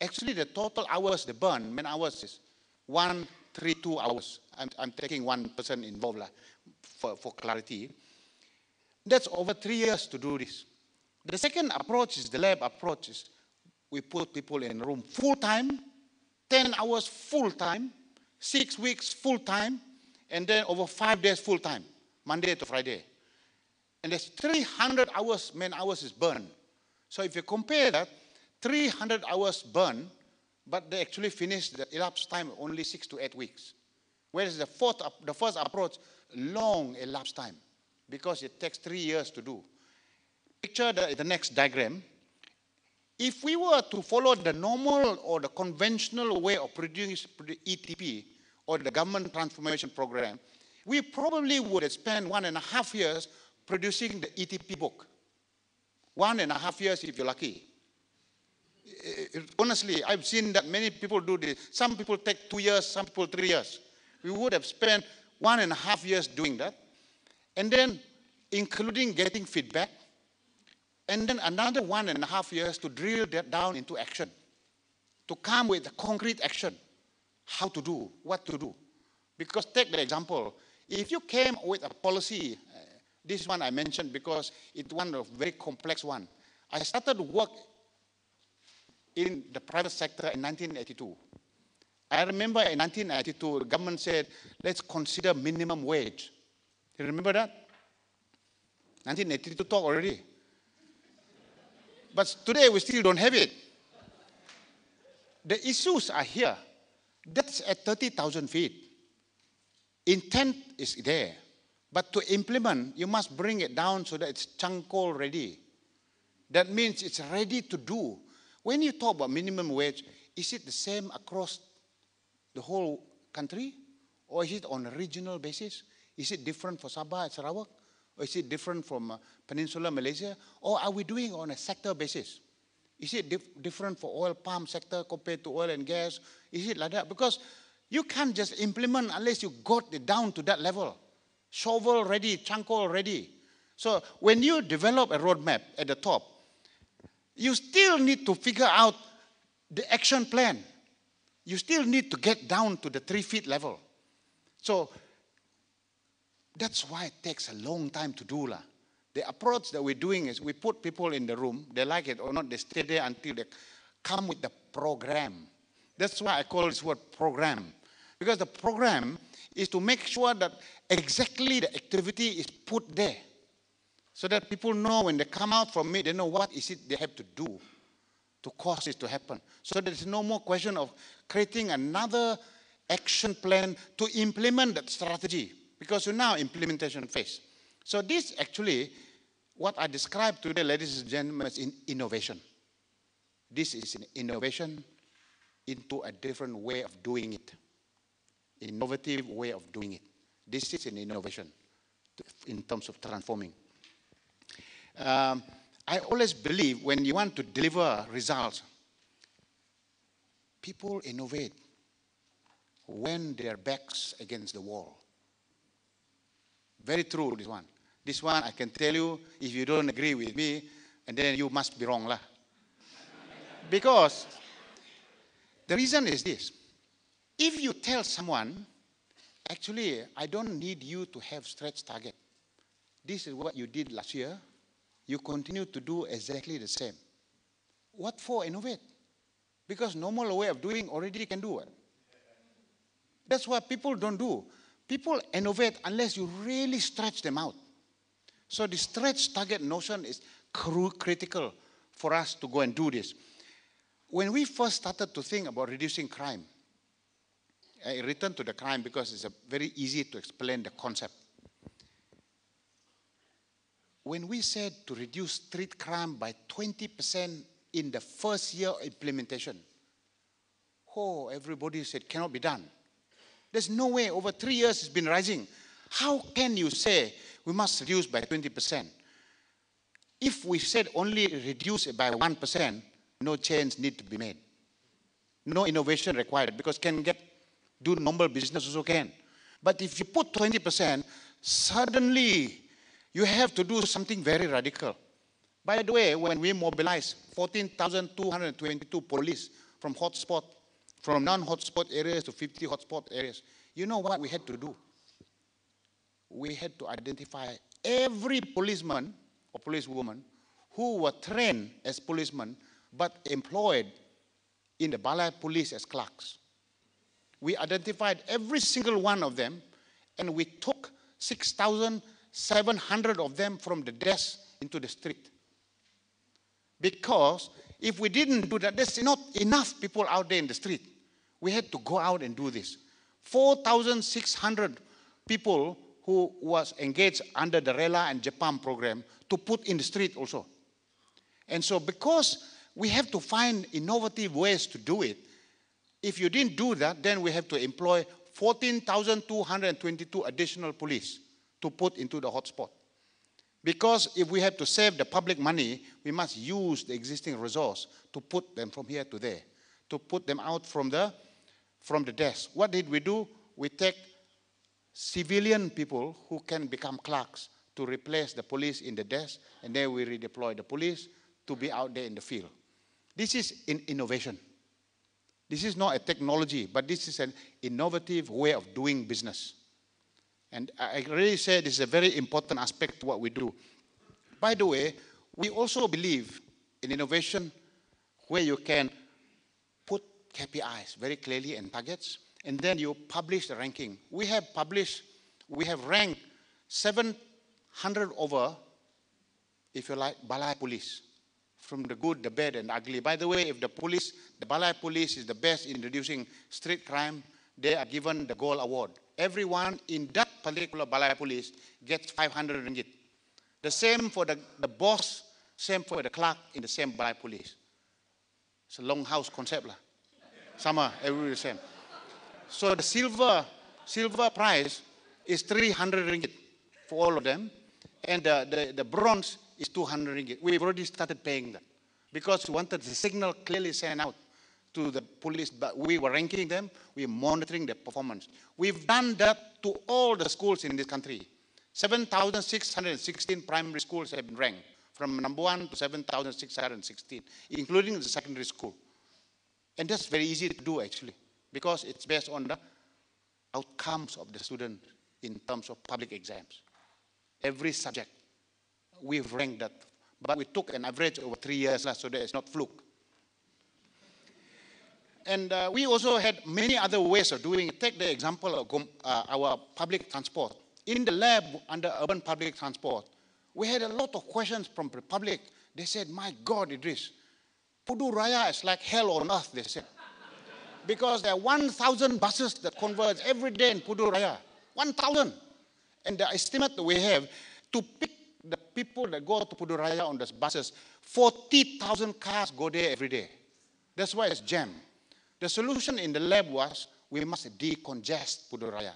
Actually, the total hours they burn, man hours, is 132 hours. I'm taking one person involved for clarity. That's over 3 years to do this. The second approach is the lab approach. Is we put people in a room full time, 10 hours full time, 6 weeks full time, and then over 5 days full time, Monday to Friday. And there's 300 hours, man hours is burned. So if you compare that, 300 hours burned, but they actually finished the elapsed time only 6 to 8 weeks. Whereas the first approach, long elapsed time, because it takes 3 years to do. Picture the next diagram. If we were to follow the normal or the conventional way of producing ETP or the government transformation program, we probably would have spent 1.5 years producing the ETP book. 1.5 years if you're lucky. Honestly, I've seen that many people do this. Some people take 2 years, some people 3 years. We would have spent 1.5 years doing that. And then including getting feedback. And then another 1.5 years to drill that down into action. To come with a concrete action. How to do, what to do. Because take the example, if you came with a policy, this one I mentioned because it's one of very complex one. I started work in the private sector in 1982. I remember in 1982, the government said, let's consider minimum wage. You remember that? 1982 talk already. But today we still don't have it. The issues are here. That's at 30,000 feet. Intent is there. But to implement, you must bring it down so that it's charcoal ready. That means it's ready to do. When you talk about minimum wage, is it the same across the whole country? Or is it on a regional basis? Is it different for Sabah and Sarawak? Or is it different from Peninsular Malaysia? Or are we doing it on a sector basis? Is it different for oil palm sector compared to oil and gas? Is it like that? Because you can't just implement unless you got it down to that level. Shovel ready, charcoal ready. So when you develop a roadmap at the top, you still need to figure out the action plan. You still need to get down to the 3 feet level. So that's why it takes a long time to do. The approach that we're doing is we put people in the room, they like it or not, they stay there until they come with the program. That's why I call this word program. Because the program is to make sure that exactly the activity is put there. So that people know when they come out from it, they know what is it they have to do to cause it to happen. So there's no more question of creating another action plan to implement that strategy. Because you're now implementation phase. So this actually, what I described today, ladies and gentlemen, is innovation. This is an innovation into a different way of doing it. Innovative way of doing it. This is an innovation in terms of transforming. I always believe when you want to deliver results, people innovate when their backs against the wall. Very true, this one. This one, I can tell you, if you don't agree with me, and then you must be wrong. Because the reason is this. If you tell someone, actually, I don't need you to have stretch target. This is what you did last year. You continue to do exactly the same. What for innovate? Because normal way of doing already can do it. That's what people don't do. People innovate unless you really stretch them out. So the stretch target notion is critical for us to go and do this. When we first started to think about reducing crime, I return to the crime because it's very easy to explain the concept. When we said to reduce street crime by 20% in the first year of implementation, everybody said cannot be done. There's no way. Over 3 years it's been rising. How can you say we must reduce by 20%? If we said only reduce it by 1%, no change need to be made. No innovation required because do normal business also can. But if you put 20%, suddenly you have to do something very radical. By the way, when we mobilized 14,222 police from hotspot, from non-hotspot areas to 50 hotspot areas. You know what we had to do? We had to identify every policeman or policewoman who were trained as policemen but employed in the Balai Police as clerks. We identified every single one of them, and we took 6,700 of them from the desk into the street. Because if we didn't do that, there's not enough people out there in the street. We had to go out and do this. 4,600 people who was engaged under the RELA and JAPAM program to put in the street also. And so because we have to find innovative ways to do it, if you didn't do that, then we have to employ 14,222 additional police to put into the hotspot. Because if we have to save the public money, we must use the existing resource to put them from here to there, to put them out from the desk. What did we do? We take civilian people who can become clerks to replace the police in the desk, and then we redeploy the police to be out there in the field. This is innovation. This is not a technology, but this is an innovative way of doing business. And I really say this is a very important aspect to what we do. By the way, we also believe in innovation where you can put KPIs very clearly and targets, and then you publish the ranking. We have ranked 700 over, if you like, Balai Police, from the good, the bad, and the ugly. By the way, if the Balai Police is the best in reducing street crime, they are given the Gold Award. Everyone in that particular Balai Police gets 500 ringgit. The same for the boss, same for the clerk in the same Balai Police. It's a long house concept. Summer, every the same. So the silver prize is 300 ringgit for all of them, and the bronze is 200 ringgit. We've already started paying that because we wanted the signal clearly sent out to the police, but we were ranking them, we were monitoring their performance. We've done that to all the schools in this country. 7,616 primary schools have been ranked, from number 1 to 7,616, including the secondary school. And that's very easy to do, actually, because it's based on the outcomes of the student in terms of public exams. Every subject, we've ranked that, but we took an average over 3 years, so that it's not fluke. And we also had many other ways of doing it. Take the example of our public transport. In the lab under urban public transport, we had a lot of questions from the public. They said, my God, Idris, Pudu Raya is like hell on earth, they said. Because there are 1,000 buses that converge every day in Pudu Raya. 1,000. And the estimate that we have, to pick the people that go to Pudu Raya on those buses, 40,000 cars go there every day. That's why it's jammed. The solution in the lab was we must decongest Pudu Raya.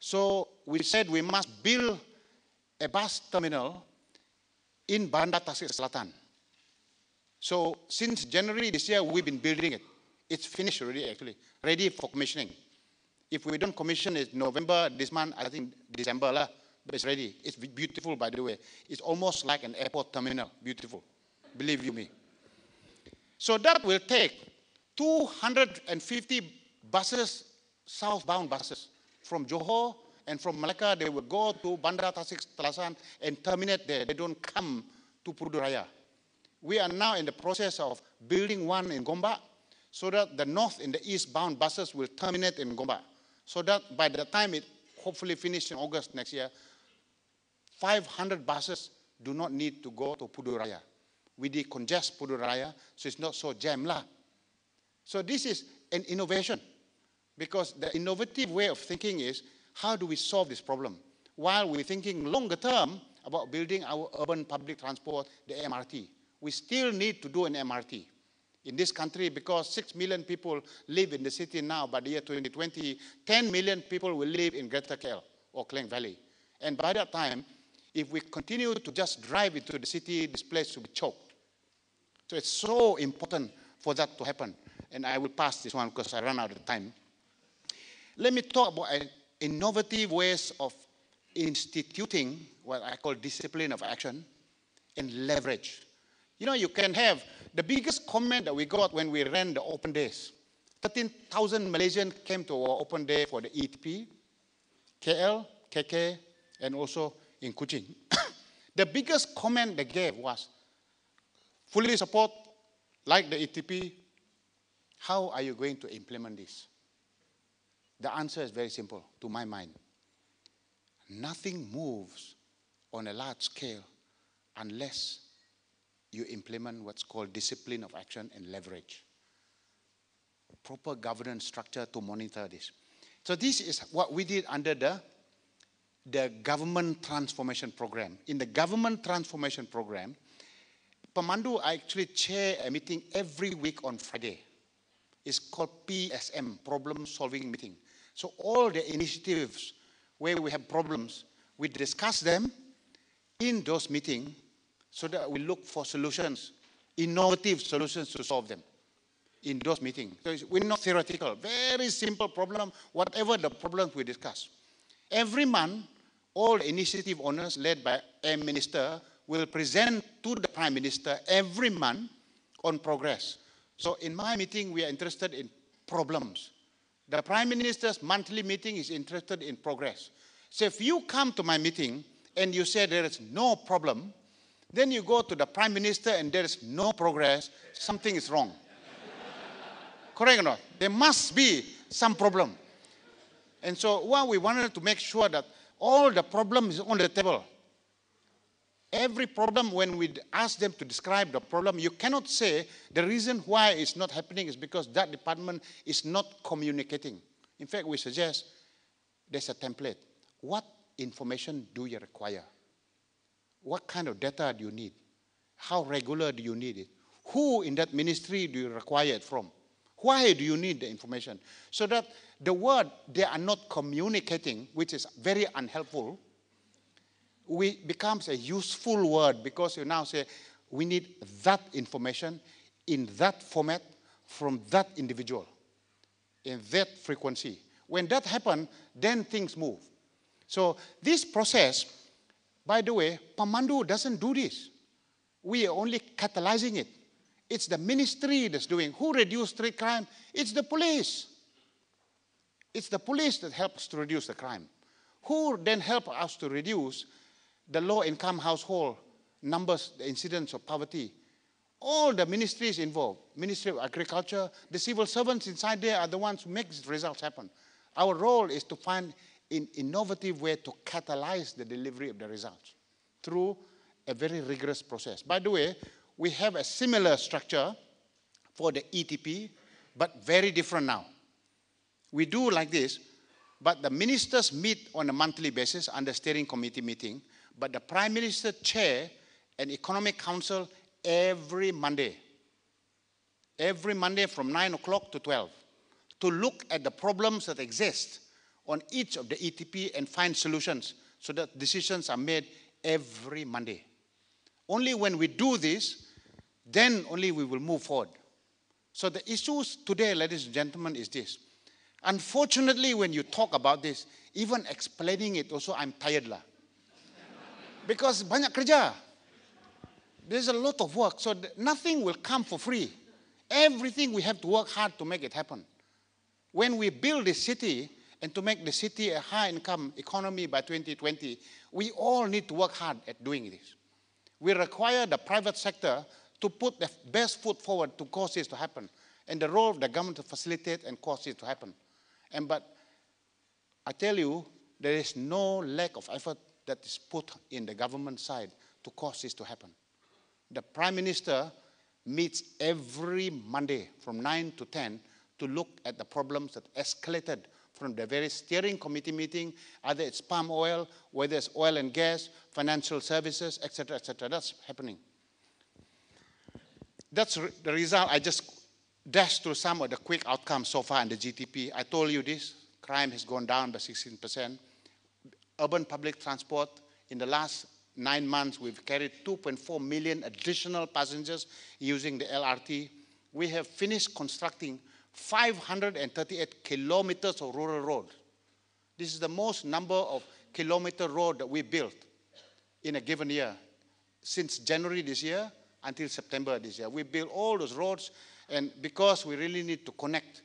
So we said we must build a bus terminal in Bandar Tasik Selatan. So since January this year, we've been building it. It's finished already, actually, ready for commissioning. If we don't commission it November, this month, I think December, but it's ready. It's beautiful, by the way. It's almost like an airport terminal, beautiful. Believe you me. So that will take 250 buses, southbound buses, from Johor and from Malacca. They will go to Bandar Tasik Selatan and terminate there. They don't come to Pudu Raya. We are now in the process of building one in Gombak, so that the north and the eastbound buses will terminate in Gombak. So that by the time it hopefully finishes in August next year, 500 buses do not need to go to Pudu Raya. We decongest Pudu Raya, so it's not so jammed. So this is an innovation, because the innovative way of thinking is, how do we solve this problem? While we're thinking longer term about building our urban public transport, the MRT. We still need to do an MRT in this country, because 6 million people live in the city now. By the year 2020, 10 million people will live in Greater KL or Klang Valley. And by that time, if we continue to just drive into the city, this place will be choked. So it's so important for that to happen. And I will pass this one because I run out of time. Let me talk about innovative ways of instituting what I call discipline of action and leverage. You know, you can have The biggest comment that we got when we ran the open days, 13,000 Malaysians came to our open day for the ETP, KL, KK, and also in Kuching. The biggest comment they gave was, fully support, like the ETP, how are you going to implement this? The answer is very simple, to my mind. Nothing moves on a large scale unless you implement what's called discipline of action and leverage. Proper governance structure to monitor this. So this is what we did under the government transformation program. In the government transformation program, Pemandu actually chair a meeting every week on Friday. It's called PSM, Problem Solving Meeting. So all the initiatives where we have problems, we discuss them in those meetings so that we look for solutions, innovative solutions to solve them in those meetings. So we're not theoretical, very simple problem, whatever the problems we discuss. Every month, all the initiative owners led by a minister will present to the Prime Minister every month on progress. So in my meeting, we are interested in problems. The Prime Minister's monthly meeting is interested in progress. So if you come to my meeting and you say there is no problem, then you go to the Prime Minister and there is no progress, something is wrong. Correct or not? There must be some problem. And so what we wanted to make sure that all the problems is on the table. Every problem, when we ask them to describe the problem, you cannot say the reason why it's not happening is because that department is not communicating. In fact, we suggest there's a template. What information do you require? What kind of data do you need? How regular do you need it? Who in that ministry do you require it from? Why do you need the information? So that the word they are not communicating, which is very unhelpful, becomes a useful word because you now say, we need that information in that format from that individual, in that frequency. When that happens, then things move. So this process, by the way, Pemandu doesn't do this. We are only catalyzing it. It's the ministry that's doing. Who reduced street crime? It's the police. It's the police that helps to reduce the crime. Who then help us to reduce the low-income household numbers, the incidence of poverty? All the ministries involved, Ministry of Agriculture, the civil servants inside there are the ones who make these results happen. Our role is to find an innovative way to catalyze the delivery of the results through a very rigorous process. By the way, we have a similar structure for the ETP, but very different now. We do like this, but the ministers meet on a monthly basis under steering committee meeting, but the Prime Minister chair an economic council every Monday from 9 o'clock to 12, to look at the problems that exist on each of the ETP and find solutions so that decisions are made every Monday. Only when we do this, then only we will move forward. So the issues today, ladies and gentlemen, is this. Unfortunately, when you talk about this, even explaining it also, I'm tired lah. Because banyak kerja. There's a lot of work, so nothing will come for free. Everything we have to work hard to make it happen. When we build this city, and to make the city a high-income economy by 2020, we all need to work hard at doing this. We require the private sector to put the best foot forward to cause this to happen, and the role of the government to facilitate and cause it to happen. But I tell you, there is no lack of effort that is put in the government side to cause this to happen. The Prime Minister meets every Monday from 9 to 10 to look at the problems that escalated from the very steering committee meeting, either it's palm oil, whether it's oil and gas, financial services, etc., etc. That's happening. That's the result. I just dashed through some of the quick outcomes so far in the GTP. I told you this, crime has gone down by 16%. Urban public transport, in the last 9 months, we've carried 2.4 million additional passengers using the LRT. We have finished constructing 538 kilometers of rural road. This is the most number of kilometer road that we built in a given year. Since January this year, until September this year. We built all those roads, and because we really need to connect